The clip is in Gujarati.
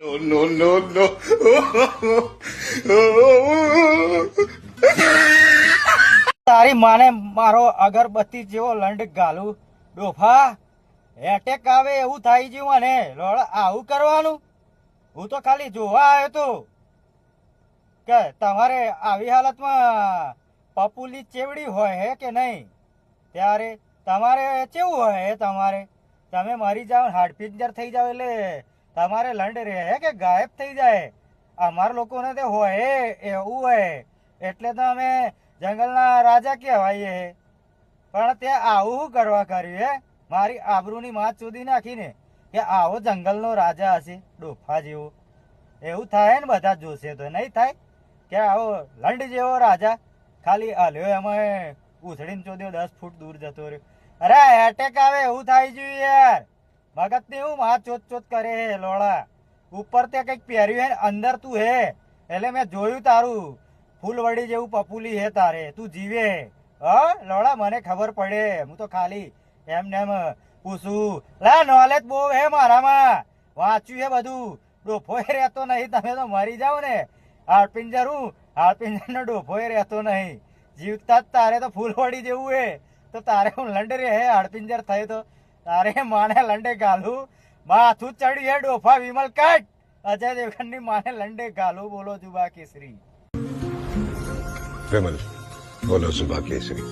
No, no, no. તારી માને મારો અગરબત્તી જેવો લંડ ગાલું ડોફા એટેક આવે એવું થાય છે મને લોડ આવું કરવાનું હું તો ખાલી જોવા આવ્યો તો કે તમારે આવી હાલતમાં પપુલી ચેવડી હોય હે કે નહીં ત્યારે તમારે કેવું હોય હે તમારે તમે મરી જાઓ હાડપિંજર થઈ જાવ એટલે તમારે લંડ રહે કે ગાયબ થઈ જાય અમારા લોકોને તે હોય એવું હોય એટલે તો અમે જંગલના રાજા કહેવાય પણ તે આવું કરવા કર્યું હે મારી આબરૂની માથ ચૂદી નાખીને કે આવો જંગલનો રાજા હશે ડોફા જેવો એવું થાય ને બધા જોશે તો નહીં થાય કે આવો લંડ જેવો રાજા ખાલી હલ્યો એમાં ઉછળીને ચોદ્યો 10 ફૂટ દૂર જતો રહ્યો અરે એટેક આવે એવું થાય છે યાર મગજ ને એવું માથ ચોત કરે હે લોડા ઉપર તે કઈક પહેર્યું હે અંદર તું હે એટલે મેં જોયું તારું ફૂલવડી જેવું પપુલી હે તારે તું જીવે લોડા મને ખબર પડે હું તો ખાલી એમને એમ પૂછું લા નોલેજ બહુ હે મારામાં વાંચ્યું હે બધું ડોફોય રહેતો નહીં તમે તો મરી જાઓ ને હાડપિંજર નો ડોફોય રહેતો નહીં જીવતા જ તારે તો ફૂલવડી જેવું હે તો તારે હું લંડ રે હે હાડપિંજર થયો તો તારે માને લંડે ગાલું માથું ચડ્યું હે ડોફા વિમલ કટ અજય દેવગન ની માને લંડે ગાલું બોલો જુબા કેસરી विमल बोलो सुबह केसरी।